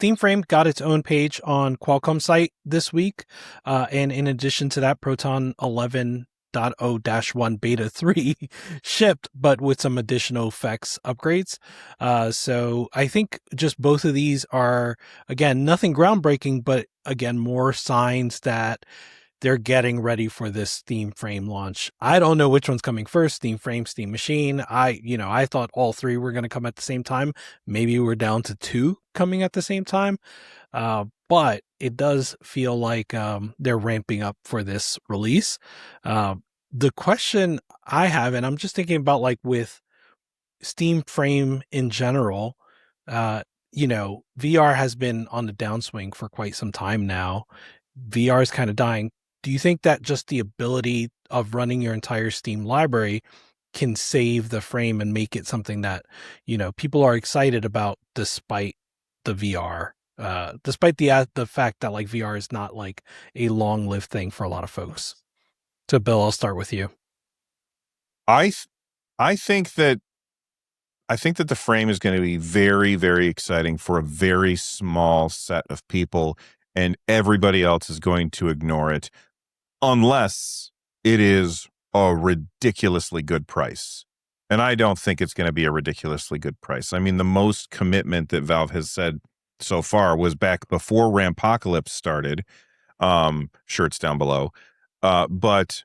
Steam Frame got its own page on Qualcomm site this week. And in addition to that, Proton 11.0-1 Beta 3 shipped, but with some additional effects upgrades. So I think just both of these are, again, nothing groundbreaking, but again, more signs that they're getting ready for this Steam Frame launch. I don't know which one's coming first, Steam Frame, Steam Machine. I thought all three were going to come at the same time. Maybe we're down to two coming at the same time. But it does feel like they're ramping up for this release. The question I have, and I'm just thinking about like with Steam Frame in general, VR has been on the downswing for quite some time now. VR is kind of dying. Do you think that just the ability of running your entire Steam library can save the frame and make it something that, people are excited about despite the VR, despite the fact that like VR is not like a long-lived thing for a lot of folks? So Bill, I'll start with you. I think that the frame is going to be very, very exciting for a very small set of people, and everybody else is going to ignore it unless it is a ridiculously good price. And I don't think it's going to be a ridiculously good price. I mean, the most commitment that Valve has said so far was back before Rampocalypse started. Sure, it's down below. But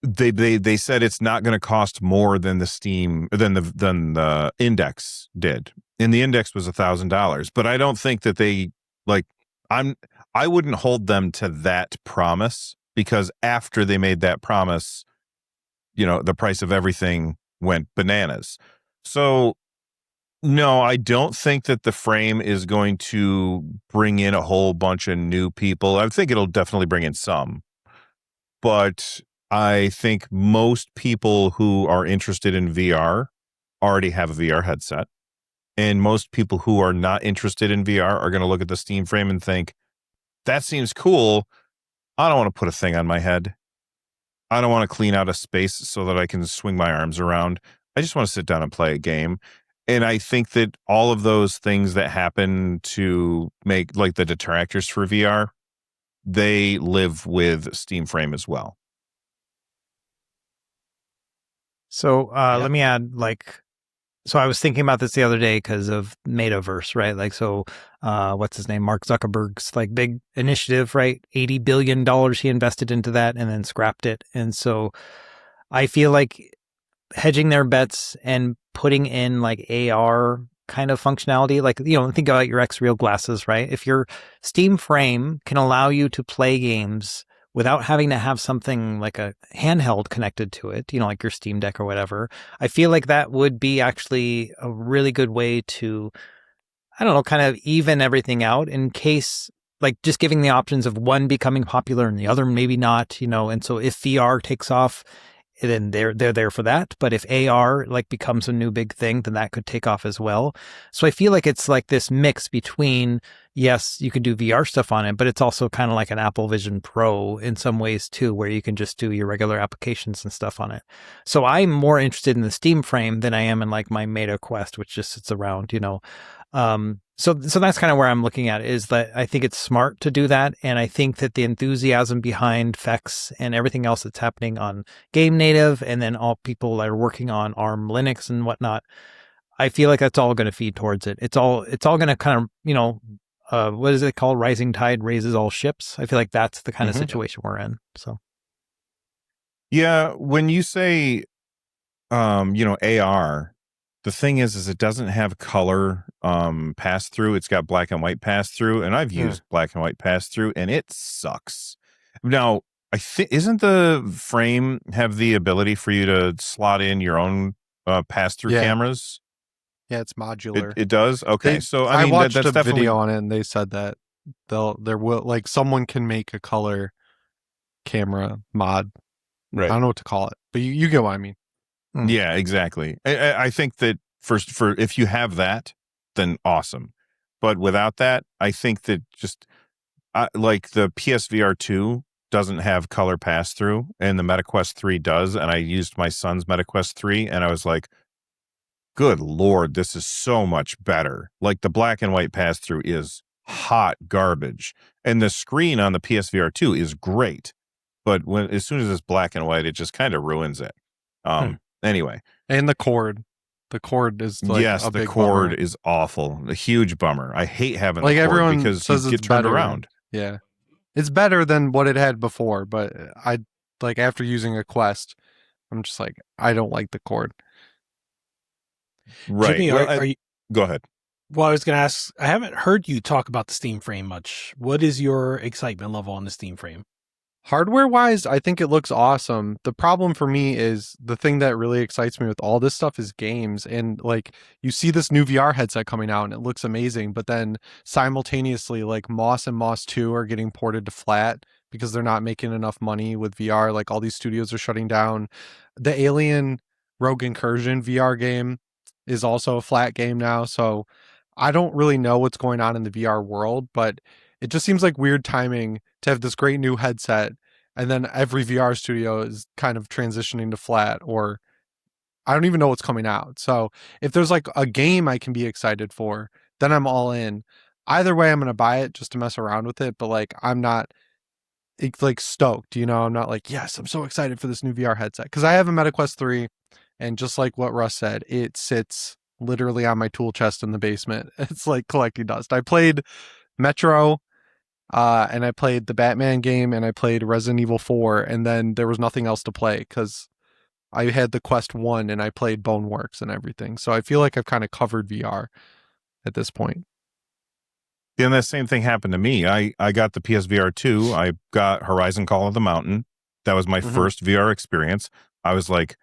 they said it's not going to cost more than the Index did. And the Index was $1,000. But I don't think that I wouldn't hold them to that promise, because after they made that promise, the price of everything went bananas. So no, I don't think that the frame is going to bring in a whole bunch of new people. I think it'll definitely bring in some, but I think most people who are interested in VR already have a VR headset. And most people who are not interested in VR are going to look at the Steam Frame and think, that seems cool. I don't want to put a thing on my head. I don't want to clean out a space so that I can swing my arms around. I just want to sit down and play a game. And I think that all of those things that happen to make like the detractors for VR, they live with Steam Frame as well. So let me add, so I was thinking about this the other day because of Metaverse, right? What's his name? Mark Zuckerberg's big initiative, right? $80 billion he invested into that and then scrapped it. And so I feel like hedging their bets and putting in AR kind of functionality, think about your X-Real glasses, right? If your Steam Frame can allow you to play games without having to have something like a handheld connected to it, like your Steam Deck or whatever, I feel like that would be actually a really good way to, I don't know, kind of even everything out in case, just giving the options of one becoming popular and the other maybe not, and so if VR takes off, then they're there for that. But if AR becomes a new big thing, then that could take off as well. So I feel like it's this mix between, yes, you could do VR stuff on it, but it's also kind of like an Apple Vision Pro in some ways too, where you can just do your regular applications and stuff on it. So I'm more interested in the Steam Frame than I am in my Meta Quest, which just sits around, So that's kind of where I'm looking at, is that I think it's smart to do that. And I think that the enthusiasm behind FEX and everything else that's happening on Game Native, and then all people that are working on ARM Linux and whatnot, I feel like that's all going to feed towards it. It's all going to kind of, what is it called? Rising tide raises all ships. I feel like that's the kind of situation we're in. So. Yeah. When you say, AR, the thing is it doesn't have color pass through. It's got black and white pass through, and I've used black and white pass through, and it sucks. Now, I think, isn't the frame have the ability for you to slot in your own pass through cameras? Yeah, it's modular. It does. Okay, so I mean, watched that's a definitely video on it, and they said that there will someone can make a color camera mod. Right. I don't know what to call it, but you get what I mean. Yeah, exactly. I think that for if you have that, then awesome. But without that, I think that just the PSVR 2 doesn't have color pass through, and the MetaQuest 3 does. And I used my son's MetaQuest 3, and I was like, good Lord, this is so much better. Like the black and white pass through is hot garbage. And the screen on the PSVR 2 is great. But as soon as it's black and white, it just kind of ruins it. Anyway. And the cord is like Yes, a the big cord bummer. is awful. A huge bummer. I hate having Like the cord everyone because you says it's get turned better. around. Yeah. It's better than what it had before, but I like after using a Quest, I'm just like I don't like the cord. Right. Jimmy, Well, are you? go ahead. Well, I was going to ask. I haven't heard you talk about the Steam Frame much. What is your excitement level on the Steam Frame? Hardware wise, I think it looks awesome. The problem for me is the thing that really excites me with all this stuff is games. And like you see this new VR headset coming out and it looks amazing, but then simultaneously, like Moss and Moss 2 are getting ported to flat because they're not making enough money with VR. Like all these studios are shutting down. The Alien Rogue Incursion VR game is also a flat game now. So I don't really know what's going on in the VR world, but it just seems like weird timing to have this great new headset and then every VR studio is kind of transitioning to flat, or I don't even know what's coming out. So if there's like a game I can be excited for, then I'm all in. Either way, I'm going to buy it just to mess around with it, but like I'm not like stoked, you know, I'm not like, yes, I'm so excited for this new VR headset because I have a MetaQuest 3 and just like what Russ said, it sits literally on my tool chest in the basement. It's like collecting dust. I played Metro and I played the Batman game and I played Resident Evil 4 and then there was nothing else to play because I had the Quest 1 and I played Boneworks and everything. So I feel like I've kind of covered VR at this point. Then that same thing happened to me. I got the PSVR 2. I got Horizon Call of the Mountain. That was my first VR experience. I was like,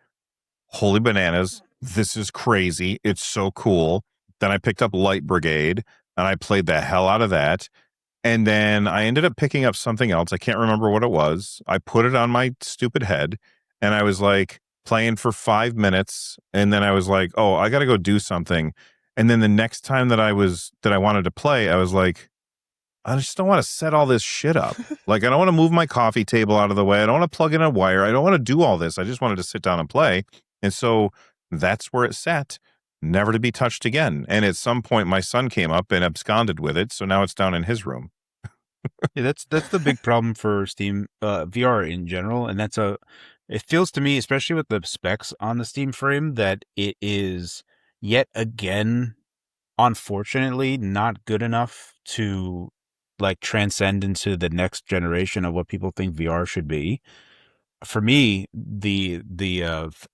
holy bananas, this is crazy. It's so cool. Then I picked up Light Brigade and I played the hell out of that. And then I ended up picking up something else. I can't remember what it was. I put it on my stupid head and I was like playing for 5 minutes. And then I was like, oh, I got to go do something. And then the next time that I wanted to play, I was like, I just don't want to set all this shit up. Like, I don't want to move my coffee table out of the way. I don't want to plug in a wire. I don't want to do all this. I just wanted to sit down and play. And so that's where it sat, never to be touched again. And at some point, my son came up and absconded with it. So now it's down in his room. Yeah, that's the big problem for Steam VR in general, and it feels to me, especially with the specs on the Steam frame, that it is yet again, unfortunately, not good enough to like transcend into the next generation of what people think VR should be. For me, the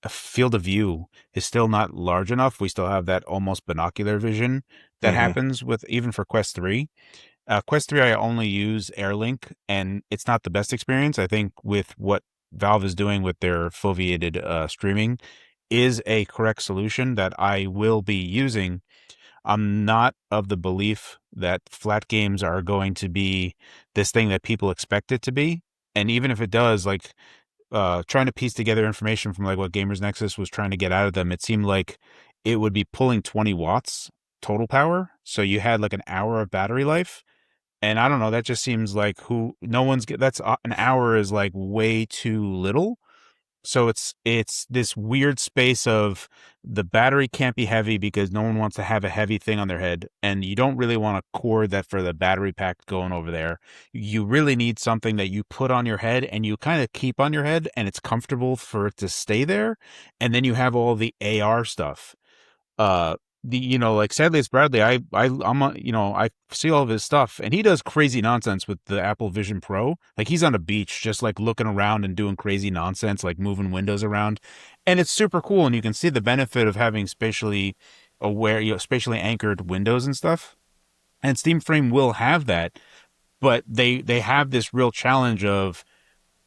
field of view is still not large enough. We still have that almost binocular vision that Mhm. happens with even for Quest 3. Quest 3, I only use AirLink, and it's not the best experience. I think with what Valve is doing with their foveated streaming is a correct solution that I will be using. I'm not of the belief that flat games are going to be this thing that people expect it to be. And even if it does, like trying to piece together information from like what Gamers Nexus was trying to get out of them, it seemed like it would be pulling 20 watts total power. So you had like an hour of battery life, and I don't know, that just seems like no one's that's an hour is like way too little. So it's this weird space of the battery can't be heavy because no one wants to have a heavy thing on their head, and you don't really want a cord that for the battery pack going over there. You really need something that you put on your head and you kind of keep on your head and it's comfortable for it to stay there. And then you have all the AR stuff. Like sadly it's Bradley. I see all of his stuff and he does crazy nonsense with the Apple Vision Pro. Like he's on a beach just like looking around and doing crazy nonsense, like moving windows around, and it's super cool, and you can see the benefit of having spatially aware, spatially anchored windows and stuff. And Steam Frame will have that, but they have this real challenge of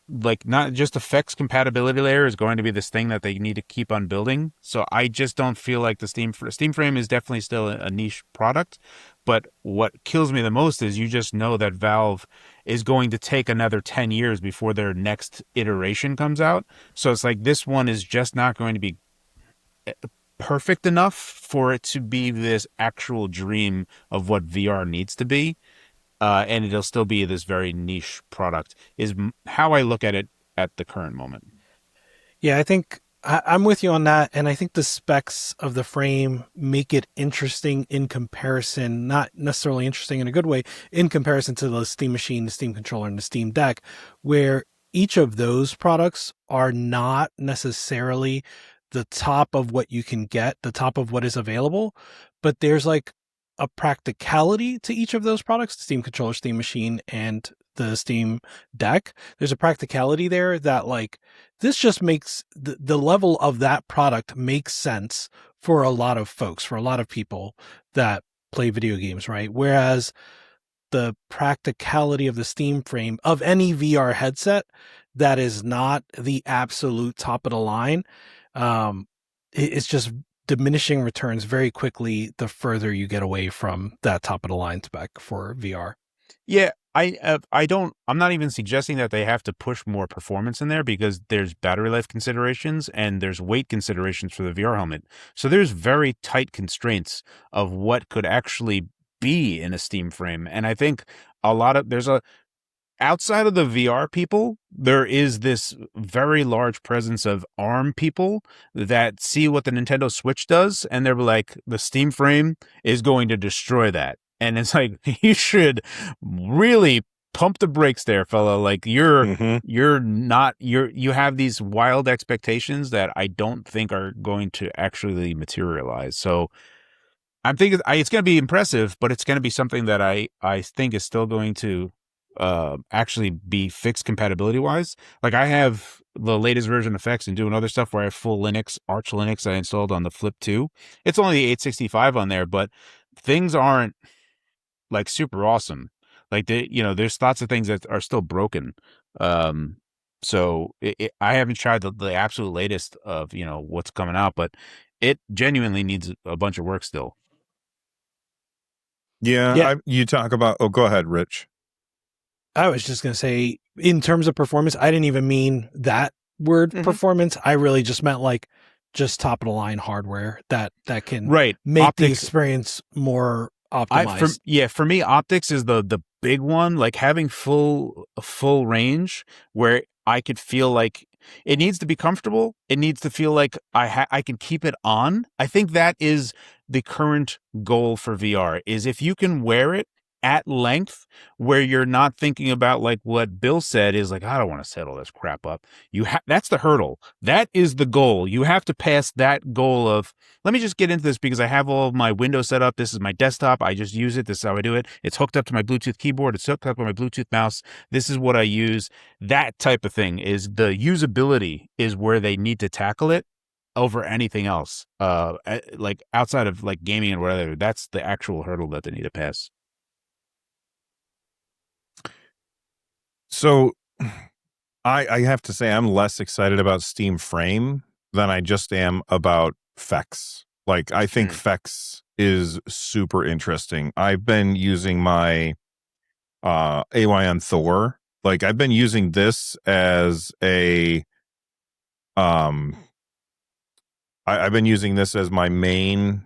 like not just effects compatibility layer is going to be this thing that they need to keep on building. So I just don't feel like the Steam Frame is definitely still a niche product. But what kills me the most is you just know that Valve is going to take another 10 years before their next iteration comes out. So it's like this one is just not going to be perfect enough for it to be this actual dream of what VR needs to be, and it'll still be this very niche product is how I look at it at the current moment. Yeah, I think I'm with you on that, and I think the specs of the frame make it interesting in comparison, not necessarily interesting in a good way, in comparison to the Steam Machine, the Steam Controller, and the Steam Deck, where each of those products are not necessarily the top of what you can get, the top of what is available, but there's like a practicality to each of those products, the Steam Controller, Steam Machine, and the Steam Deck. There's a practicality there that like this just makes the level of that product makes sense for a lot of folks, for a lot of people that play video games, right? Whereas the practicality of the Steam frame of any VR headset that is not the absolute top of the line, it's just diminishing returns very quickly the further you get away from that top of the line spec for VR. Yeah, I'm not even suggesting that they have to push more performance in there because there's battery life considerations and there's weight considerations for the VR helmet. So there's very tight constraints of what could actually be in a Steam frame. And I think there's a outside of the VR people, there is this very large presence of ARM people that see what the Nintendo Switch does, and they're like, the Steam frame is going to destroy that. And it's like, you should really pump the brakes there, fella. Like Mhm. you have these wild expectations that I don't think are going to actually materialize. So I'm thinking it's going to be impressive, but it's going to be something that I think is still going to actually be fixed compatibility wise. Like I have the latest version of Effects and doing other stuff where I have full Linux, Arch Linux I installed on the Flip 2. It's only the 865 on there, but things aren't like super awesome. Like there's lots of things that are still broken. So I haven't tried the absolute latest of what's coming out, but it genuinely needs a bunch of work still. Yeah, Yeah, you talk about. Oh, go ahead, Rich. I was just going to say, in terms of performance, I didn't even mean that word performance. I really just meant like just top of the line hardware that can Right. make the Optics. experience more optimized. For me, optics is the big one. Like having full range where I could feel like it needs to be comfortable. It needs to feel like I can keep it on. I think that is the current goal for VR. Is if you can wear it at length where you're not thinking about like what Bill said is like, I don't want to set all this crap up. That's the hurdle. That is the goal. You have to pass that goal of, let me just get into this because I have all of my Windows set up. This is my desktop. I just use it. This is how I do it. It's hooked up to my Bluetooth keyboard. It's hooked up to my Bluetooth mouse. This is what I use. That type of thing is the usability is where they need to tackle it over anything else. Like outside of like gaming and whatever, that's the actual hurdle that they need to pass. So I have to say I'm less excited about Steam Frame than I just am about Fex. Like I think Fex is super interesting. I've been using my AYN Thor. Like I've been using this as a I've been using this as my main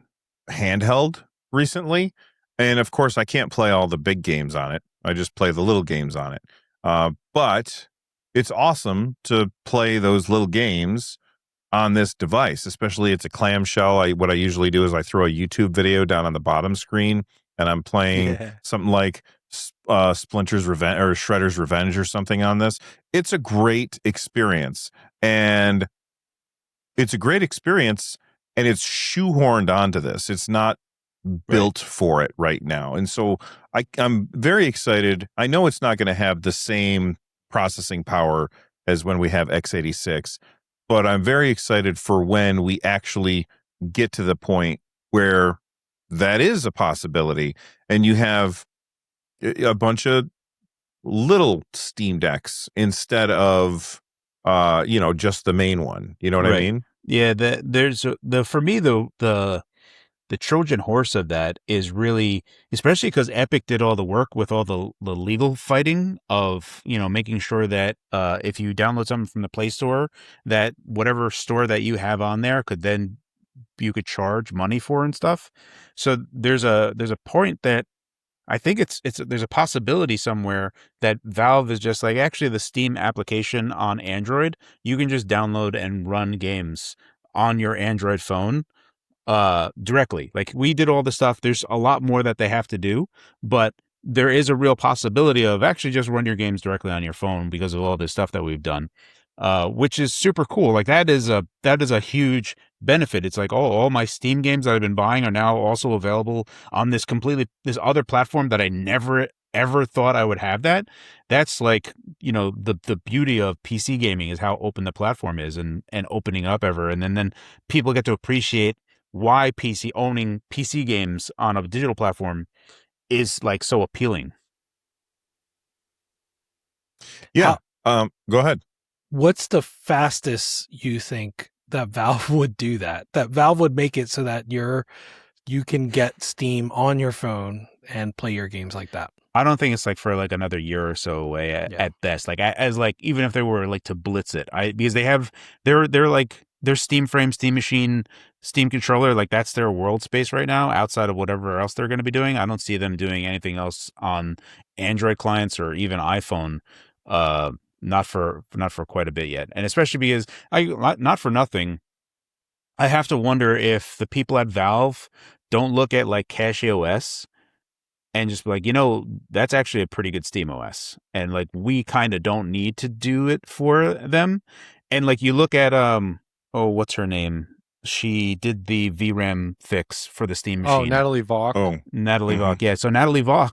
handheld recently. And of course, I can't play all the big games on it. I just play the little games on it. But it's awesome to play those little games on this device, especially it's a clamshell. What I usually do is I throw a YouTube video down on the bottom screen and I'm playing something like Splinter's Revenge or Shredder's Revenge or something on this. It's a great experience. And it's a great experience and it's shoehorned onto this. It's not built for it right now. And so I'm very excited. I know it's not going to have the same processing power as when we have x86, but I'm very excited for when we actually get to the point where that is a possibility and you have a bunch of little Steam Decks instead of just the main one. You know what I mean? Yeah, for me the Trojan horse of that is really, especially because Epic did all the work with all the legal fighting of, making sure that if you download something from the Play Store, that whatever store that you have on there you could charge money for and stuff. So there's a point that I think it's there's a possibility somewhere that Valve is just like, actually the Steam application on Android, you can just download and run games on your Android phone directly. Like, we did all the stuff. There's a lot more that they have to do, but there is a real possibility of actually just run your games directly on your phone because of all this stuff that we've done, which is super cool. Like, that is a huge benefit. It's like, oh, all my Steam games that I've been buying are now also available on this other platform that I never ever thought I would have. That's like, the beauty of PC gaming is how open the platform is, and opening up ever, and then people get to appreciate why owning PC games on a digital platform is like so appealing. Yeah. Go ahead. What's the fastest you think that Valve would do that? That Valve would make it so that you can get Steam on your phone and play your games like that. I don't think it's like for like another year or so away at best. Like, as like, even if they were like to blitz it, because they have they're like their Steam Frame, Steam Machine, Steam Controller, like that's their world space right now. Outside of whatever else they're going to be doing, I don't see them doing anything else on Android clients or even iPhone. Not for quite a bit yet, and especially because not for nothing, I have to wonder if the people at Valve don't look at like CachyOS and just be like, that's actually a pretty good SteamOS, and like, we kind of don't need to do it for them. And like, you look at what's her name? She did the VRAM fix for the Steam Machine. Oh, Natalie Vaughn. Natalie Vaughn. Yeah, so Natalie Vaughn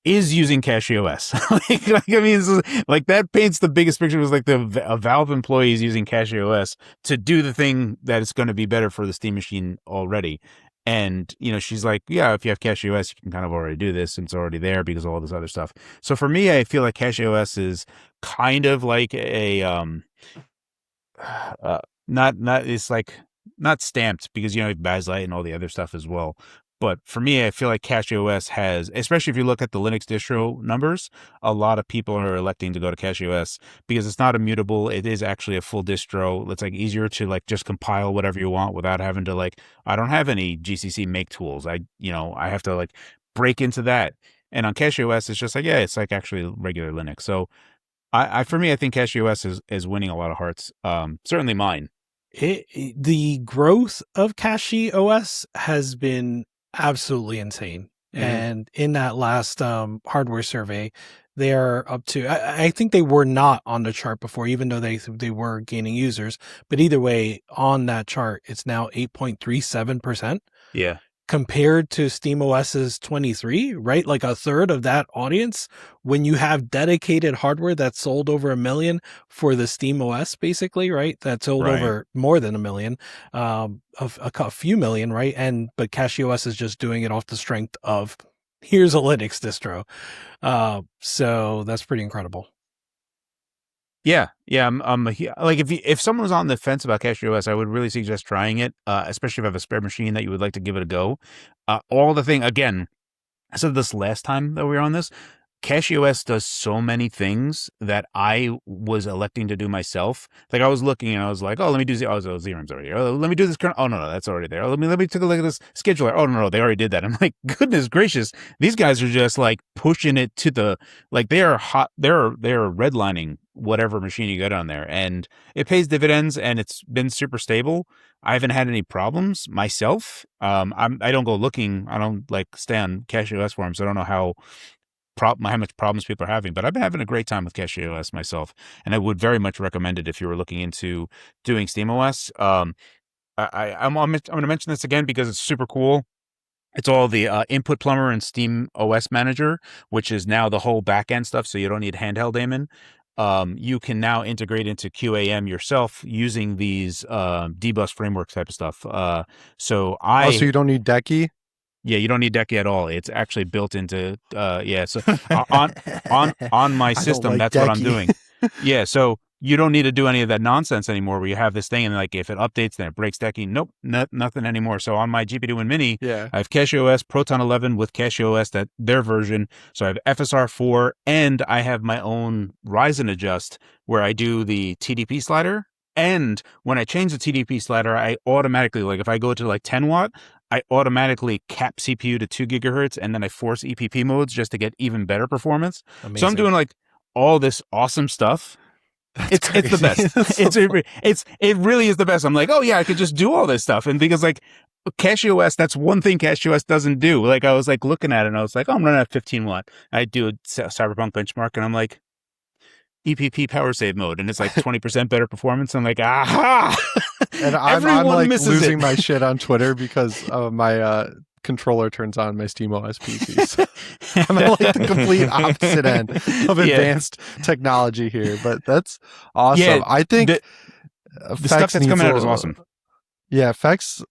is using CachyOS. I mean, like, that paints the biggest picture. It was like a Valve employee is using CachyOS to do the thing that is going to be better for the Steam Machine already. And, she's like, yeah, if you have CachyOS, you can kind of already do this, and it's already there because of all this other stuff. So for me, I feel like CachyOS is kind of like a it's like not stamped, because you have Bakelite and all the other stuff as well. But for me, I feel like CachyOS has, especially if you look at the Linux distro numbers, a lot of people are electing to go to CachyOS because it's not immutable. It is actually a full distro. It's like easier to like just compile whatever you want without having to like, I don't have any GCC make tools. I have to like break into that. And on CachyOS, it's just like, yeah, it's like actually regular Linux. So for me, I think CachyOS is winning a lot of hearts. Certainly mine. The growth of CachyOS has been absolutely insane. Mm-hmm. And in that last hardware survey, they are up to, I think they were not on the chart before, even though they were gaining users. But either way, on that chart, it's now 8.37%. Yeah. Compared to SteamOS's 23, right? Like a third of that audience, when you have dedicated hardware that's sold over 1 million for the SteamOS, basically, right? That sold over more than 1 million, a few million, right? But CachyOS is just doing it off the strength of, here's a Linux distro. So that's pretty incredible. Yeah. Like, if someone was on the fence about CachyOS, I would really suggest trying it, especially if you have a spare machine that you would like to give it a go. Again, I said this last time that we were on this, CachyOS does so many things that I was electing to do myself. Like, I was looking and I was like, oh, let me do ZRAM's already here. Oh, let me do this. Oh, no, that's already there. Oh, let me take a look at this scheduler. Oh, no, they already did that. I'm like, goodness gracious. These guys are just like pushing it to the, like, they are hot. They're redlining whatever machine you get on there, and it pays dividends, and it's been super stable. I haven't had any problems myself. I don't go looking. I don't like stay on CachyOS forums. So I don't know how much problems people are having, but I've been having a great time with CachyOS myself, and I would very much recommend it if you were looking into doing SteamOS. I'm going to mention this again because it's super cool. It's all the Input Plumber and SteamOS Manager, which is now the whole backend stuff, so you don't need handheld daemon. You can now integrate into QAM yourself using these dbus framework type of stuff. So you don't need Decky? Yeah, you don't need Decky at all. It's actually built into So on my system, that's Decky. What I'm doing. Yeah, so you don't need to do any of that nonsense anymore where you have this thing and like if it updates then it breaks Decky. Nope, nothing anymore. So on my GP2 Mini, I have CachyOS Proton 11 with CachyOS, their version. So I have FSR4 and I have my own Ryzen adjust where I do the TDP slider. And when I change the TDP slider, I automatically, like if I go to like 10 watt, I automatically cap CPU to 2 gigahertz, and then I force EPP modes just to get even better performance. Amazing. So I'm doing like all this awesome stuff. It's the best. It really is the best. I'm like, oh yeah, I could just do all this stuff, and because like CachyOS, that's one thing CachyOS doesn't do. Like I was like looking at it, and I was like, oh, I'm running at 15 watt. I do a Cyberpunk benchmark, and I'm like, EPP power save mode, and it's like 20% better performance. I'm like, aha! And I'm like losing my shit on Twitter because my controller turns on my SteamOS PC. So I'm at like the complete opposite end of advanced technology here, but that's awesome. Yeah, I think the stuff that's coming out is awesome. Yeah, Effects.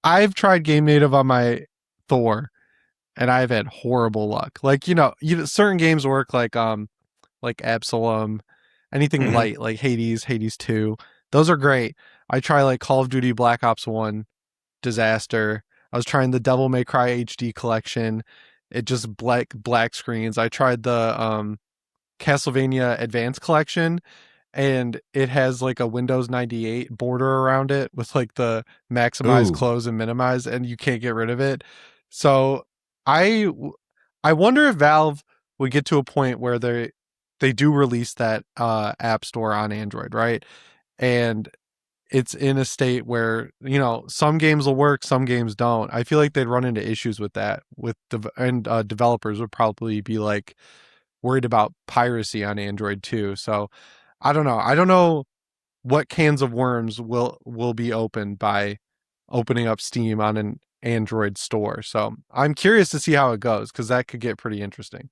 I've tried Game Native on my Thor, and I've had horrible luck. Like certain games work like Absalom, anything light like Hades 2. Those are great. I try like Call of Duty Black Ops 1, disaster. I was trying the Devil May Cry HD collection. It just black screens. I tried the Castlevania Advance collection, and it has like a Windows 98 border around it with like the maximize, close, and minimize, and you can't get rid of it. So I wonder if Valve would get to a point where they do release that app store on Android, right? And it's in a state where some games will work, some games don't. I feel like they'd run into issues with that. Developers would probably be like worried about piracy on Android too. So I don't know. I don't know what cans of worms will be opened by opening up Steam on an Android store. So I'm curious to see how it goes, because that could get pretty interesting.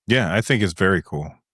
Yeah, I think it's very cool.